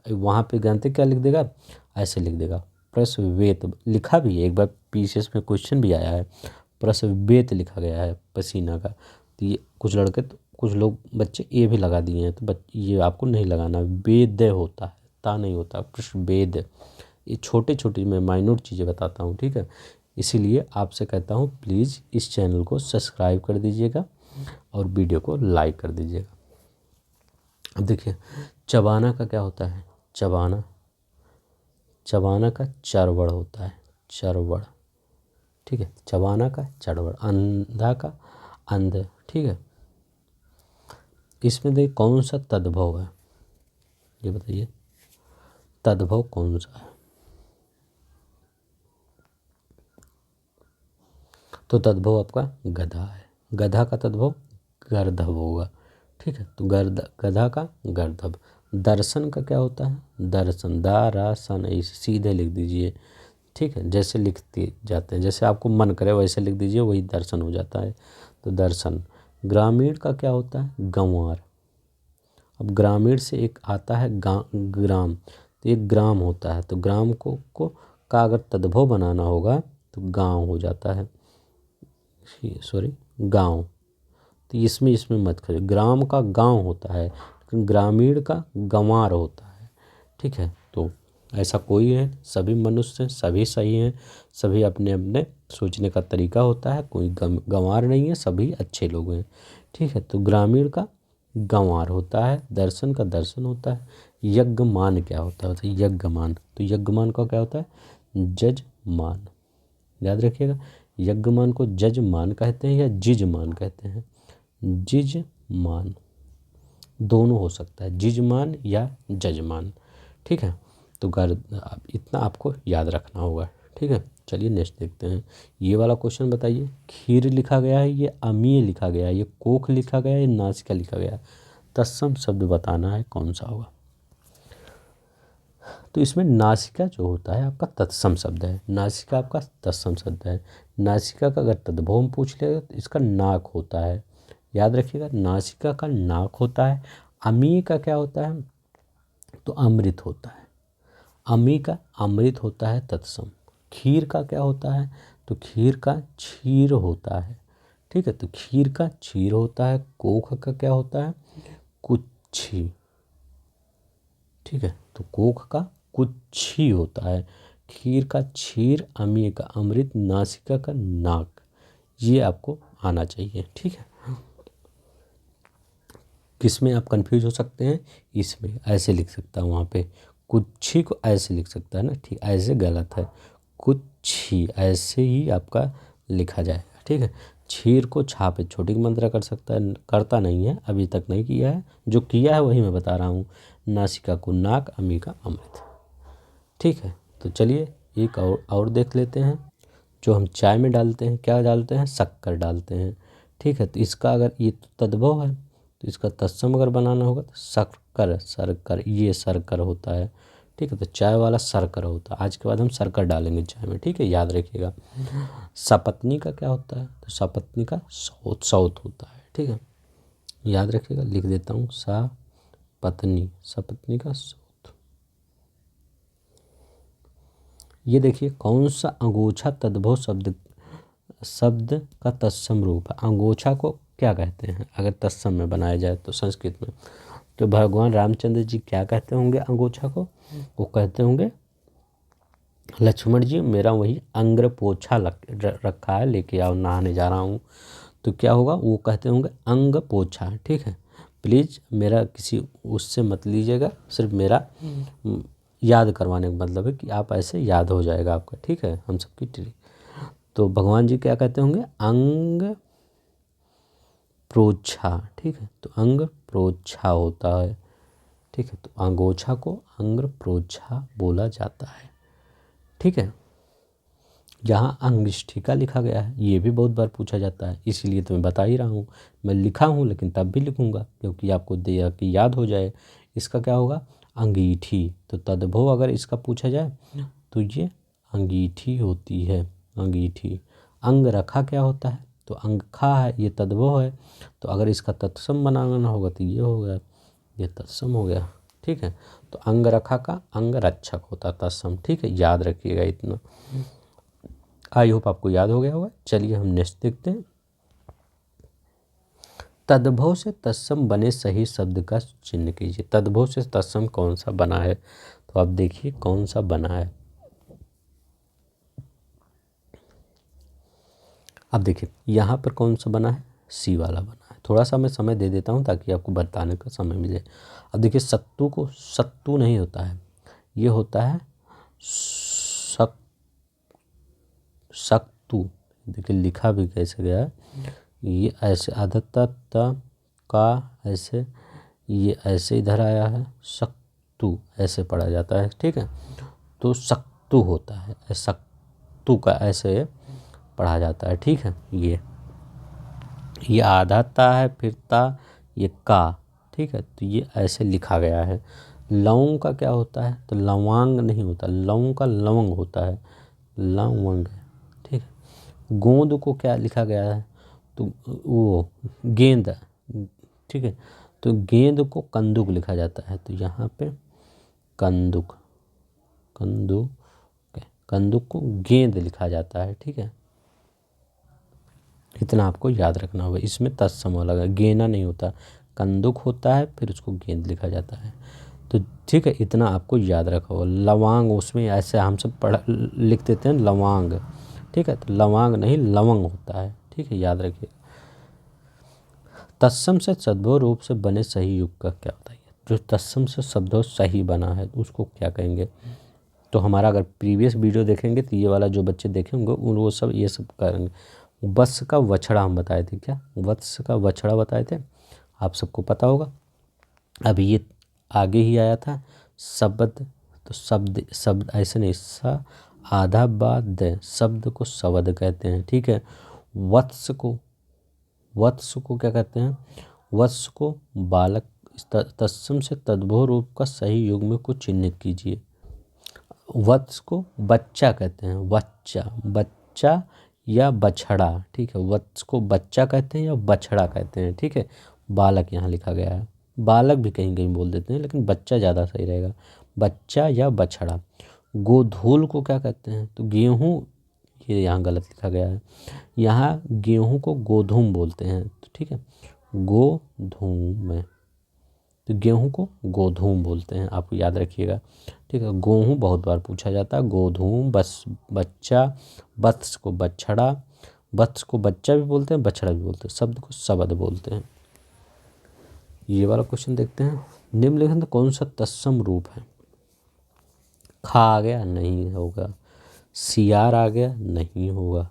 वहाँ पे जानते क्या लिख देगा? ऐसे लिख देगा प्रस्वेत। लिखा भी है, एक बार पीसीएस में क्वेश्चन भी आया है, प्रस्वेत लिखा गया है पसीना का। तो ये कुछ लड़के तो कुछ लोग बच्चे ये भी लगा दिए हैं, तो ये आपको नहीं लगाना। वेद होता है, ता नहीं होता, प्रस्वेद। ये छोटे छोटी मैं माइन्यूट चीज़ें बताता हूँ। ठीक है, इसीलिए आपसे कहता हूँ प्लीज़ इस चैनल को सब्सक्राइब कर दीजिएगा और वीडियो को लाइक कर दीजिएगा। अब देखिए चबाना का क्या होता है? चबाना, चबाना का चरवड़ होता है, चरवड़। ठीक है, चबाना का चरवड़। अंधा का अंध। ठीक है, इसमें देखिए कौन सा तद्भव है, ये बताइए तद्भव कौन सा है? तो तद्भव आपका गधा है। गधा का तद्भव गर्दभ होगा। ठीक है, तो गधा का गर्दभ। दर्शन का क्या होता है? दर्शन, दारासन, ऐसे सीधे लिख दीजिए। ठीक है, जैसे लिखते जाते हैं, जैसे आपको मन करे वैसे लिख दीजिए, वही दर्शन हो जाता है। तो दर्शन। ग्रामीण का क्या होता है? गंवार। अब ग्रामीण से एक आता है ग्राम, तो एक ग्राम होता है। तो ग्राम को का अगर तद्भव बनाना होगा तो गांव हो जाता है, सॉरी गांव। तो इसमें मत करिए, ग्राम का गांव होता है, लेकिन ग्रामीण का गंवार होता है। ठीक है, तो ऐसा कोई है, सभी मनुष्य सभी सही हैं, सभी अपने अपने सोचने का तरीका होता है, कोई गंवार नहीं है, सभी अच्छे लोग हैं। ठीक है, तो ग्रामीण का गंवार होता है, दर्शन का दर्शन होता है। यज्ञमान क्या होता है? यज्ञमान, तो यज्ञमान का क्या होता है? जजमान। याद रखिएगा, यज्ञमान को जजमान कहते हैं या जिजमान कहते हैं? जिजमान, दोनों हो सकता है, जिजमान या जजमान। ठीक है, तो इतना आपको याद रखना होगा। ठीक है, चलिए नेक्स्ट देखते हैं। ये वाला क्वेश्चन बताइए, खीर लिखा गया है, ये अमीय लिखा गया है, ये कोख लिखा गया है, ये नासिका लिखा गया है। तत्सम शब्द बताना है कौन सा होगा। तो इसमें नासिका जो होता है आपका तत्सम शब्द है, नासिका आपका तत्सम शब्द है। नासिका का अगर तद्भव हम पूछ ले तो इसका नाक होता है। याद रखिएगा, नासिका का नाक होता है। अमी का क्या होता है? तो अमृत होता है। अमी का अमृत होता है तत्सम। खीर का क्या होता है? तो खीर का क्षीर होता है। ठीक है, तो खीर का क्षीर होता है। कोख का क्या होता है? कुच्छी। ठीक है, तो कोख का कुच्छी होता है। खीर का क्षीर, अमी का अमृत, नासिका का नाक, ये आपको आना चाहिए। ठीक है, किसमें आप कंफ्यूज हो सकते हैं? इसमें ऐसे लिख सकता हूँ, वहाँ पे कुच्छी को ऐसे लिख सकता है ना। ठीक, ऐसे गलत है, कुच्छी ऐसे ही आपका लिखा जाएगा। ठीक है, क्षीर को छा पे छोटी मात्रा कर सकता है, करता नहीं है, अभी तक नहीं किया है, जो किया है वही मैं बता रहा हूँ। नासिका को नाक, अमी का अमृत। ठीक है, तो चलिए एक और देख लेते हैं, जो हम चाय में डालते हैं, क्या डालते हैं? शक्कर डालते हैं। ठीक है, तो इसका अगर ये तद्भव है तो इसका तत्सम अगर बनाना होगा तो शक्कर, सरकर, ये सरकर होता है। ठीक है, तो चाय वाला सरकर होता है। आज के बाद हम सरकर डालेंगे चाय में। ठीक है, याद रखिएगा। सपत्नी का क्या होता है? तो सपत्नी का सौत, सौत होता है। ठीक है, याद रखिएगा, लिख देता हूँ, सपत्नी, सपत्नी का सौत। ये देखिए कौन सा अंगोछा तद्भव शब्द का तत्सम रूप है। अंगोछा को क्या कहते हैं अगर तत्सम में बनाया जाए तो संस्कृत में? तो भगवान रामचंद्र जी क्या कहते होंगे अंगोछा को? वो कहते होंगे, लक्ष्मण जी मेरा वही अंग्र पोछा रखा है, लेके आओ, नहाने जा रहा हूँ। तो क्या होगा, वो कहते होंगे अंग पोछा। ठीक है, प्लीज़ मेरा किसी उससे मत लीजिएगा, सिर्फ मेरा याद करवाने का मतलब है कि आप ऐसे याद हो जाएगा आपका। ठीक है, हम सबकी ट्रिक। तो भगवान जी क्या कहते होंगे, अंग प्रोच्छा। ठीक है, तो अंग प्रोच्छा होता है। ठीक है, तो अंगोछा को अंग प्रोच्छा बोला जाता है। ठीक है, यहाँ अंगुष्ठिका लिखा गया है, ये भी बहुत बार पूछा जाता है, इसीलिए तो मैं बता ही रहा हूँ। मैं लिखा हूँ लेकिन तब भी लिखूँगा क्योंकि आपको दिया कि याद हो जाए। इसका क्या होगा, अंगीठी। तो तद्भव अगर इसका पूछा जाए तो ये अंगीठी होती है, अंगीठी। अंग रखा क्या होता है, तो अंगखा है, ये तद्भव है। तो अगर इसका तत्सम बनाना होगा तो ये हो गया, ये तत्सम हो गया। ठीक है, तो अंग रखा का अंग रक्षक होता है तत्सम। ठीक है, याद रखिएगा इतना। आई होप आपको याद हो गया होगा। चलिए हम नेक्स्ट देखते हैं। तद्भव से तत्सम बने सही शब्द का चिन्ह कीजिए। तद्भव से तत्सम कौन सा बना है, तो आप देखिए कौन सा बना है। अब देखिए यहाँ पर कौन सा बना है, सी वाला बना है। थोड़ा सा मैं समय दे देता हूँ ताकि आपको बताने का समय मिले। अब देखिए सत्तू को सत्तू नहीं होता है, ये होता है सक्तू। देखिए लिखा भी कैसे गया है, ये ऐसे आधा का ऐसे, ये ऐसे इधर आया है, सक्तू ऐसे पढ़ा जाता है। ठीक है, तो सक्तू होता है, सक्तू का ऐसे पढ़ा जाता है। ठीक है, ये आधा ता है, फिर ता, ये का। ठीक है, तो ये ऐसे लिखा गया है। लौंग का क्या होता है, तो लवांग नहीं होता, लौंग का लवंग होता है, लवंग। ठीक है, गोंद को क्या लिखा गया है, तो वो गेंद। ठीक है, तो गेंद को कंदुक लिखा जाता है, तो यहाँ पे कंदुक, कंदुक को गेंद लिखा जाता है। ठीक है, इतना आपको याद रखना होगा। इसमें तत्सम लगा, गेना नहीं होता, कंदुक होता है, फिर उसको गेंद लिखा जाता है। तो ठीक है, इतना आपको याद रखा होगा। लवांग, उसमें ऐसे हम सब लिख देते हैं लवांग। ठीक है, तो लवांग नहीं लवंग होता है। ठीक है, याद रखिए। तत्सम से सद्भव रूप से बने सही युग का क्या होता है, जो तत्सम से सद्भव सही बना है उसको क्या कहेंगे। तो हमारा अगर प्रीवियस वीडियो देखेंगे तो ये वाला जो बच्चे देखे होंगे उन वो सब ये सब करेंगे। वत्स का वछड़ा हम बताए थे, क्या वत्स का वछड़ा बताए थे, आप सबको पता होगा। अभी ये आगे ही आया था शब्द, तो शब्द ऐसे नहीं, सा आधा बाद शब्द को शब्द कहते हैं। ठीक है, वत्स को क्या कहते हैं, वत्स को बालक। तत्सम से तद्भव रूप का सही युग में को चिन्हित कीजिए। वत्स को बच्चा कहते हैं, बच्चा या बछड़ा। ठीक है, वत्स को बच्चा कहते हैं या बछड़ा कहते हैं। ठीक है, बालक यहाँ लिखा गया है, बालक भी कहीं कहीं बोल देते हैं लेकिन बच्चा ज़्यादा सही रहेगा, बच्चा या बछड़ा। गोधूल को क्या कहते हैं, तो गेहूँ, ये यहाँ गलत लिखा गया है, यहाँ गेहूँ को गोधूम बोलते हैं। तो ठीक है, गोधूम में, तो गेहूँ को गोधूम बोलते हैं, आप याद रखिएगा। ठीक है, गेहूँ बहुत बार पूछा जाता है, गोधूम, बस बच्चा, वत्स को बछड़ा, वत्स को बच्चा भी बोलते हैं, बछड़ा भी बोलते हैं, शब्द को शब्द बोलते हैं। ये वाला क्वेश्चन देखते हैं। निम्नलिखित कौन सा तत्सम रूप है। खा आ गया, नहीं होगा। सियार आ गया, नहीं होगा।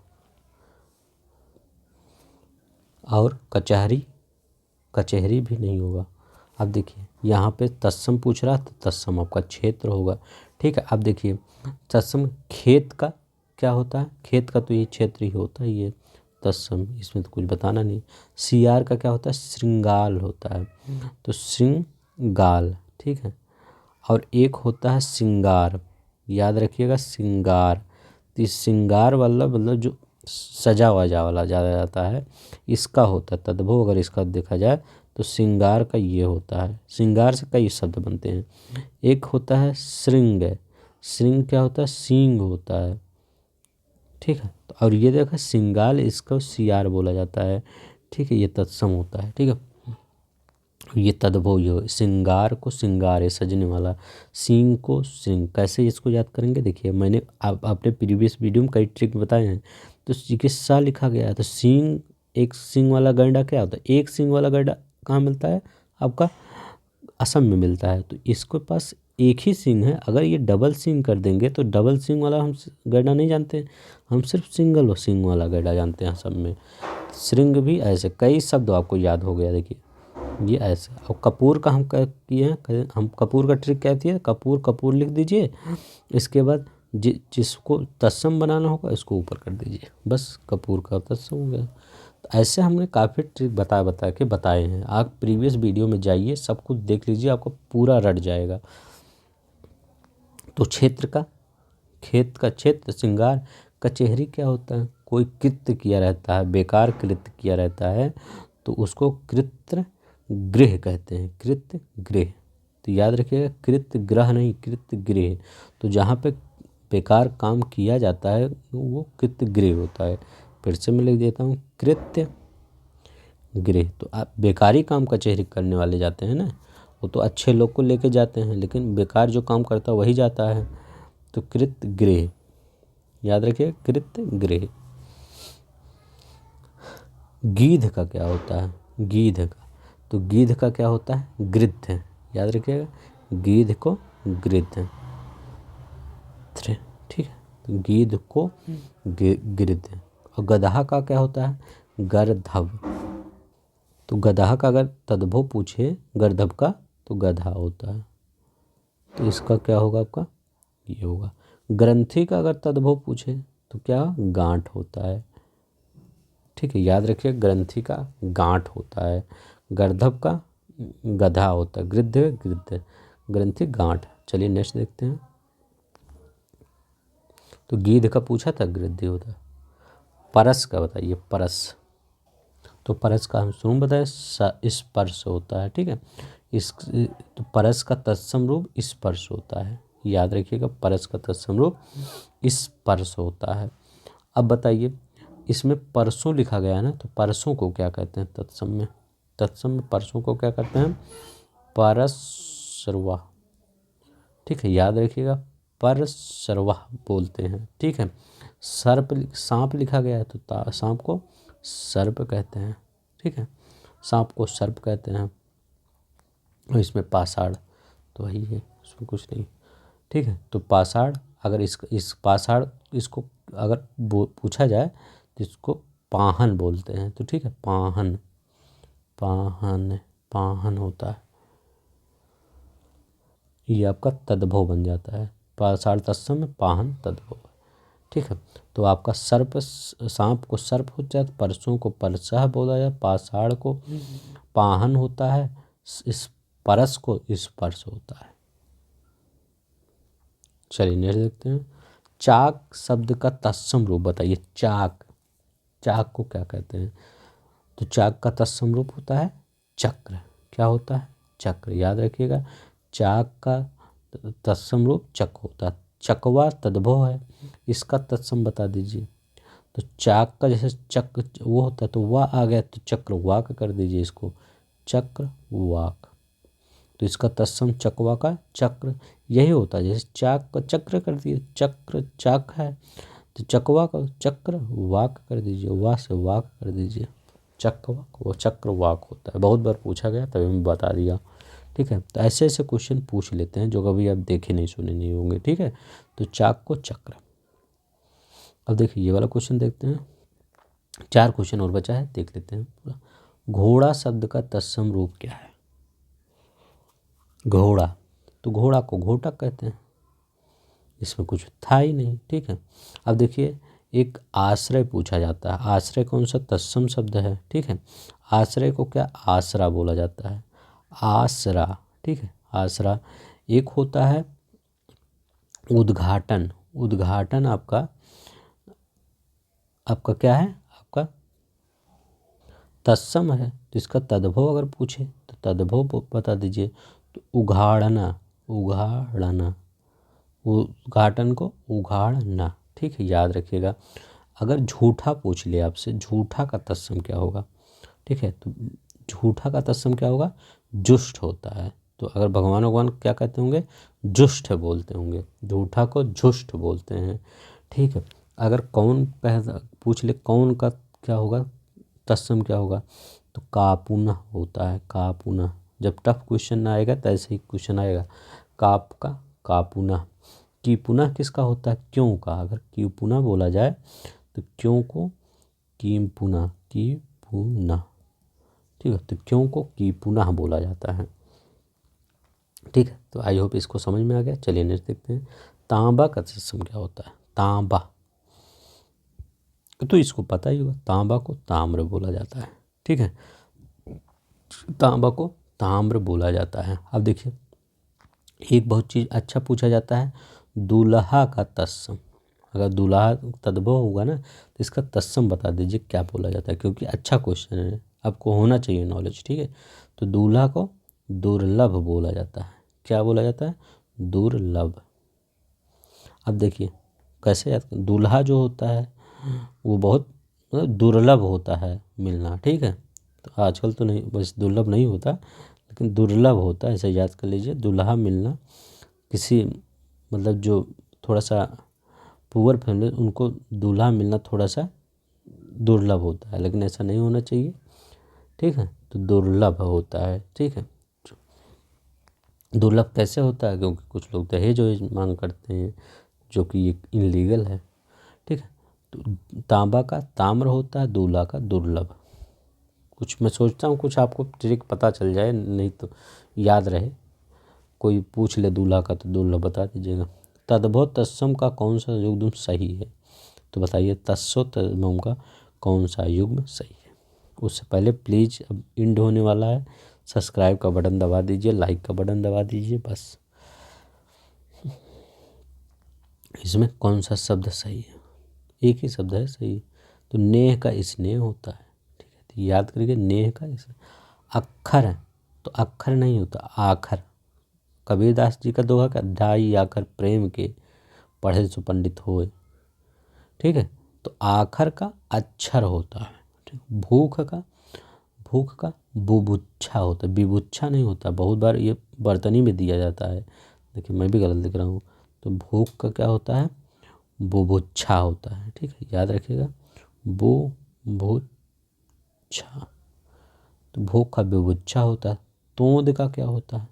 और कचहरी भी नहीं होगा। अब देखिए यहाँ पे तत्सम पूछ रहा तो तत्सम आपका क्षेत्र होगा। ठीक है, अब देखिए तत्सम खेत का क्या होता है, खेत का तो ये क्षेत्र ही होता है, ये तत्सम, इसमें तो कुछ बताना नहीं। सियार का क्या होता है, श्रृंगाल होता है, तो श्रृंगाल। ठीक है, और एक होता है सिंगार, याद रखिएगा सिंगार। तो इस सिंगार वाला मतलब जो सजा वजा वाला ज़्यादा जाता है, इसका होता है तद्भव। अगर इसका देखा जाए तो सिंगार का ये होता है, सिंगार से कई शब्द बनते हैं। एक होता है श्रृंग, श्रृंग क्या होता है, सींग होता है। ठीक है, तो और ये देखा सिंगाल, इसको सियार बोला जाता है। ठीक है, ये तत्सम होता है। ठीक है, ये तद्भव, ये सिंगार को सिंगार है सजने वाला, सींग को सिंग। कैसे इसको याद करेंगे, देखिए मैंने अपने प्रीवियस वीडियो में कई ट्रिक बताए हैं। तो चिकित्सा लिखा गया है, तो सींग एक सींग वाला गैंडा क्या होता है? एक सींग वाला गैंडा कहाँ मिलता है? आपका असम में मिलता है। तो इसके पास एक ही सींग है, अगर ये डबल सींग कर देंगे तो डबल सींग वाला हम गैंडा नहीं जानते, हम सिर्फ सिंगल सींग वाला गैंडा जानते हैं असम में। श्रृंग भी ऐसे कई शब्द आपको याद हो गया। देखिए ये ऐसे। और कपूर का हम क्या किए हैं, हम कपूर का ट्रिक क्या थी, कपूर कपूर लिख दीजिए, इसके बाद जिसको तत्सम बनाना होगा इसको ऊपर कर दीजिए, बस कपूर का तत्सम हो गया। तो ऐसे हमने काफ़ी ट्रिक बता के बताए हैं। आप प्रीवियस वीडियो में जाइए, सब कुछ देख लीजिए, आपको पूरा रट जाएगा। तो क्षेत्र का, खेत का क्षेत्र, श्रृंगार, कचहरी क्या होता है? कोई कृत्य किया रहता है, बेकार कृत्य किया रहता है तो उसको कृत्य गृह कहते हैं, कृत्य गृह। तो याद रखिएगा, कृत्य ग्रह नहीं, कृत्य गृह। तो जहाँ पे बेकार काम किया जाता है वो कृत्य गृह होता है। फिर से मैं लिख देता हूँ, कृत्य गृह। तो आप बेकारी काम कचहरी करने वाले जाते हैं ना, वो तो अच्छे लोग को लेके जाते हैं, लेकिन बेकार जो काम करता है वही जाता है। तो कृत्य गृह, याद रखिए, कृत्य गृह। गीध का क्या होता है? गीध का, तो गीध का क्या होता है? गृध्य। याद रखिएगा, गीध को गृध्य, ठीक है। तो गीध को गृध्य। और गधा का क्या होता है? गर्धव। तो गधा का अगर तद्भव पूछे गर्धव का तो गधा होता है। तो इसका क्या होगा आपका? ये होगा। ग्रंथि का अगर तद्भव पूछे तो क्या? गांठ होता है, ठीक है। याद रखिए, ग्रंथि का गांठ होता है, गर्धव का गधा होता है, गृध्य गृध्य, ग्रंथि गांठ। चलिए नेक्स्ट देखते हैं। तो गीध का पूछा था, गृध्य होता है। परस का बताइए, परस। तो परस का हम शुरू में बताए स्पर्श होता है, ठीक है। इस तो परस का तत्सम रूप स्पर्श होता है। याद रखिएगा, परस का तत्सम रूप स्पर्श होता है। अब बताइए, इसमें परसों लिखा गया है ना, तो परसों को क्या कहते हैं तत्सम में? तत्सम में परसों को क्या कहते हैं? परसर्वा, ठीक है। याद रखिएगा, परसर्वा बोलते हैं, ठीक है। सर्प, सांप लिखा गया है तो सांप को सर्प कहते हैं, ठीक है। सांप को सर्प कहते हैं। और इसमें पाषाण तो वही है, उसमें कुछ नहीं, ठीक है। तो पाषाण, अगर इस पाषाण इसको अगर पूछा जाए तो इसको पाहन बोलते हैं, तो ठीक है, पाहन, पाहन, पाहन होता है। ये आपका तद्भव बन जाता है, पाषाण तत्सम में पाहन तद्भव, ठीक है। तो आपका सर्प, सांप को सर्प हो जाए, परसों को परसह बोला जाए, पाषाण को पाहन होता है, इस परस को स्पर्श होता है। चलिए नेक्स्ट देखते हैं। चाक शब्द का तत्सम रूप बताइए। चाक, चाक को क्या कहते हैं? तो चाक का तत्सम रूप होता है चक्र। क्या होता है? चक्र। याद रखिएगा, चाक का तत्सम रूप चक्र होता है। चकवा तद्भव है, इसका तत्सम बता दीजिए। तो चाक का जैसे चक्र वो होता है तो वाह आ गया, तो चक्र वाक कर दीजिए इसको, चक्र वाक। तो इसका तत्सम चकवा का चक्र यही होता है, जैसे चाक का चक्र कर दिए, चक्र चाक है, तो चकवा का चक्र वाक कर दीजिए, वाह से वाक कर दीजिए, चक्रवाक, वो चक्र वाक होता है। बहुत बार पूछा गया तभी मैं बता दिया, ठीक है। तो ऐसे ऐसे क्वेश्चन पूछ लेते हैं जो कभी आप देखे नहीं सुने नहीं होंगे, ठीक है। तो चाक को चक्र। अब देखिए ये वाला क्वेश्चन देखते हैं, 4 क्वेश्चन और बचा है, देख लेते हैं पूरा। घोड़ा शब्द का तत्सम रूप क्या है? घोड़ा, तो घोड़ा को घोटक कहते हैं, इसमें कुछ था ही नहीं, ठीक है। अब देखिए, एक आश्रय पूछा जाता है, आश्रय कौन सा तत्सम शब्द है, ठीक है। आश्रय को क्या आसरा बोला जाता है, आसरा, ठीक है, आसरा। एक होता है उद्घाटन, उद्घाटन आपका आपका क्या है? आपका तत्सम है, तो इसका तद्भव अगर पूछे तो तद्भव बता दीजिए। तो उघाड़ना, उघाड़ना, उद्घाटन को उघाड़ना, ठीक है। याद रखिएगा, अगर झूठा पूछ ले आपसे, झूठा का तत्सम क्या होगा, ठीक है। तो झूठा का तत्सम क्या होगा? जुष्ट होता है। तो अगर भगवान क्या कहते होंगे? जुष्ट बोलते होंगे, झूठा को जुष्ट बोलते हैं, ठीक है। अगर कौन पूछ ले, कौन का क्या होगा? तत्सम क्या होगा, तो का पुनः होता है, का पुनः। जब टफ क्वेश्चन आएगा तो ऐसे ही क्वेश्चन आएगा, काप का का पुनः। कि पुनः किसका होता है, क्यों का। अगर कि पुनः बोला जाए तो क्यों को कि पुनः, कि पुनः, ठीक है। तो क्यों को कि पुनः बोला जाता है, ठीक है। तो आई होप इसको समझ में आ गया। चलिए नेक्स्ट देखते हैं, तांबा का तत्सम क्या होता है, तांबा। तो इसको पता ही होगा, तांबा को ताम्र बोला जाता है, ठीक है। तांबा को ताम्र बोला जाता है। अब देखिए एक बहुत चीज़ अच्छा पूछा जाता है, दूल्हा का तत्सम। अगर दूल्हा तद्भव होगा ना तो इसका तत्सम बता दीजिए क्या बोला जाता है, क्योंकि अच्छा क्वेश्चन है, आपको होना चाहिए नॉलेज, ठीक है। तो दूल्हा को दुर्लभ बोला जाता है। क्या बोला जाता है, दुर्लभ। अब देखिए कैसे याद करें, दूल्हा जो होता है वो बहुत मतलब दुर्लभ होता है मिलना, ठीक है। तो आजकल तो नहीं, बस दुर्लभ नहीं होता लेकिन दुर्लभ होता है, ऐसे याद कर लीजिए। दूल्हा मिलना किसी मतलब जो थोड़ा सा पुअर फैमिली, उनको दूल्हा मिलना थोड़ा सा दुर्लभ होता है, लेकिन ऐसा नहीं होना चाहिए, ठीक है। तो दुर्लभ होता है, ठीक है। दुर्लभ कैसे होता है, क्योंकि कुछ लोग दहेज वहेज मांग करते हैं जो कि ये इनलीगल है, ठीक है। तो तांबा का ताम्र होता है, दूल्हा का दुर्लभ। कुछ मैं सोचता हूँ कुछ आपको ट्रिक पता चल जाए, नहीं तो याद रहे। कोई पूछ ले दूल्हा का तो दुर्लभ बता दीजिएगा। तद्भव तत्सम का कौन सा युग्म सही है, तो बताइए तत्सो तद्भव का कौन सा युग्म सही है। उससे पहले प्लीज़ अब इंड होने वाला है, सब्सक्राइब का बटन दबा दीजिए, लाइक का बटन दबा दीजिए, बस। इसमें कौन सा शब्द सही है, एक ही शब्द है सही, तो नेह का स्नेह होता है, ठीक है। तो याद करिए नेह का स्नेह। अक्षर है तो अक्षर नहीं होता, आखर। कबीरदास जी का दोहा का, ढाई आखर प्रेम के पढ़े सो पंडित होए, ठीक है। तो आखर का अक्षर होता है, ठीक। भूख का बुभुक्षा होता है, विभुच्छा नहीं होता। बहुत बार ये बर्तनी में दिया जाता है, देखिए मैं भी गलत लिख रहा हूँ। तो भूख का क्या होता है, बुभुक्षा होता है, ठीक है, याद रखिएगा, बुभुक्षा। तो भूख का विभुच्छा होता है। तोंद का क्या होता है,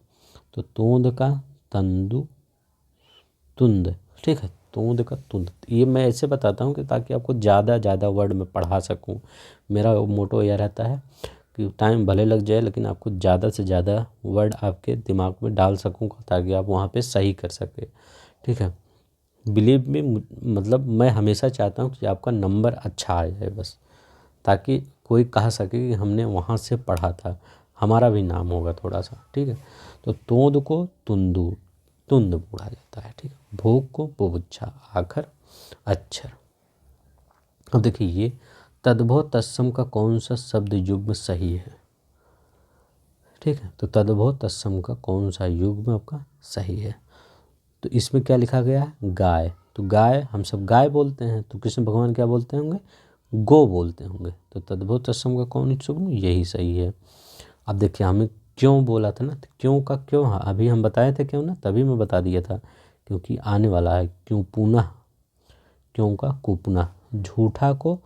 तो तोंद का तंदु तुंद, ठीक है। तोंद का तुंद, ये मैं ऐसे बताता हूँ कि ताकि आपको ज़्यादा वर्ड में पढ़ा सकूँ। मेरा मोटो यह रहता है कि टाइम भले लग जाए लेकिन आपको ज़्यादा से ज़्यादा वर्ड आपके दिमाग में डाल सकूँ ताकि आप वहाँ पे सही कर सकें, ठीक है। बिलीव मी, मतलब मैं हमेशा चाहता हूँ कि आपका नंबर अच्छा आ जाए बस, ताकि कोई कह सके कि हमने वहाँ से पढ़ा था, हमारा भी नाम होगा थोड़ा सा, ठीक है। तो तोंद को तुंद बोला जाता है, ठीक है। भूख को बुभुक्षा, आखर अक्षर। अब देखिए ये तद्भव तत्सम का कौन सा शब्द युग्म सही है, ठीक है। तो तद्भव तत्सम का कौन सा युग्म आपका सही है, तो इसमें क्या लिखा गया है, गाय। तो गाय हम सब गाय बोलते हैं, तो कृष्ण भगवान क्या बोलते होंगे, गो बोलते होंगे। तो तद्भव तत्सम का कौन युग्म, यही सही है। अब देखिए हमें क्यों बोला था ना, तो क्यों का क्यों, हाँ अभी हम बताए थे क्यों ना, तभी मैं बता दिया था, क्योंकि आने वाला है क्यों पुनः, क्यों का कुपुनः। झूठा को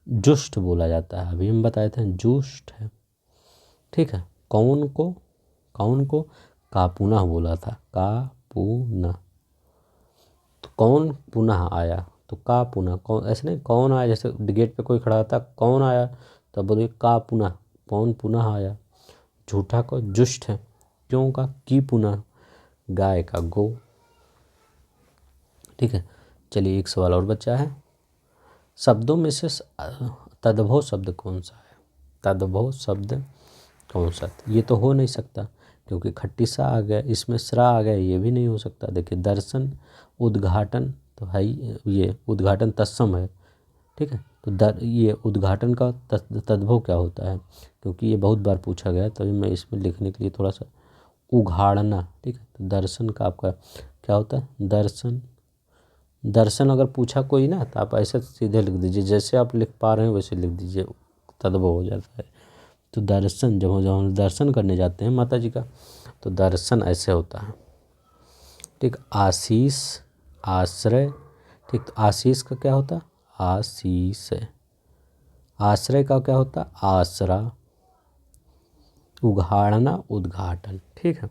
जुष्ट बोला जाता है, अभी हम बताए थे जुष्ट है, ठीक है। कौन को कापुनः बोला था, कापुनः। तो कौन पुनः आया, तो का पुनः, कौन ऐसे नहीं कौन आया, जैसे गेट पे कोई खड़ा था कौन आया, तब बोलिए का पुनः, कौन पुनः आया। झूठा को जुष्ट है, क्यों का की पुनः, गाय का गो, ठीक है। चलिए एक सवाल और बचा है, शब्दों में से तद्भव शब्द कौन सा है, तद्भव शब्द कौन सा, ये तो हो नहीं सकता क्योंकि खट्टी सा आ गया, इसमें सरा आ गया, ये भी नहीं हो सकता। देखिए दर्शन उद्घाटन तो है ही, ये उद्घाटन तत्सम है, ठीक है। तो ये उद्घाटन का तद्भव क्या होता है, क्योंकि ये बहुत बार पूछा गया, तभी मैं इसमें लिखने के लिए थोड़ा सा उघाड़ना, ठीक है। तो दर्शन का आपका क्या होता है, दर्शन अगर पूछा कोई ना तो आप ऐसे सीधे लिख दीजिए, जैसे आप लिख पा रहे हैं वैसे लिख दीजिए, तद्भव हो जाता है। तो दर्शन, जब हम दर्शन करने जाते हैं माता जी का, तो दर्शन ऐसे होता है, ठीक। आशीष, आश्रय, ठीक। तो आशीष का क्या होता है, आशीष है, आश्रय का क्या होता है? आसरा। उघाड़ना, उद्घाटन। ठीक है।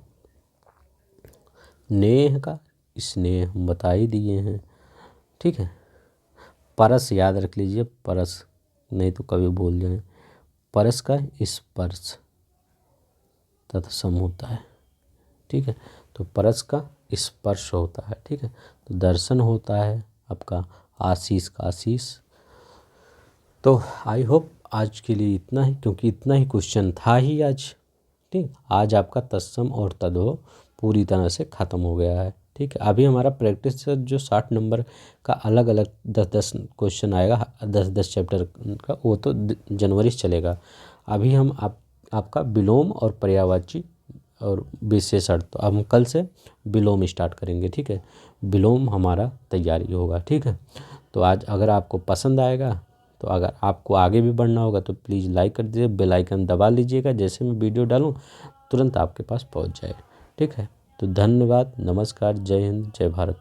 नेह का स्नेह हम बता ही दिए हैं। ठीक है। परस याद रख लीजिए, परस, नहीं तो कभी भूल जाएं। परस का स्पर्श तत्सम होता है। ठीक है। तो परस का स्पर्श होता है। ठीक है। तो दर्शन होता है आपका आशीष का आशीष। तो आई होप आज के लिए इतना ही, क्योंकि इतना ही क्वेश्चन था ही आज। ठीक, आज आपका तत्सम और तद्भव पूरी तरह से ख़त्म हो गया है। ठीक है। अभी हमारा प्रैक्टिस से जो 60 नंबर का अलग अलग 10-10 क्वेश्चन आएगा, 10-10 चैप्टर का, वो तो जनवरी से चलेगा। अभी हम आपका विलोम और पर्यायवाची और विशेषण, तो हम कल से विलोम स्टार्ट करेंगे। ठीक है। विलोम हमारा तैयारी होगा। ठीक है। तो आज अगर आपको पसंद आएगा, तो अगर आपको आगे भी बढ़ना होगा तो प्लीज़ लाइक कर दीजिए, बेल आइकन दबा लीजिएगा, जैसे मैं वीडियो डालूँ तुरंत आपके पास पहुंच जाए। ठीक है। तो धन्यवाद, नमस्कार, जय हिंद, जय भारत।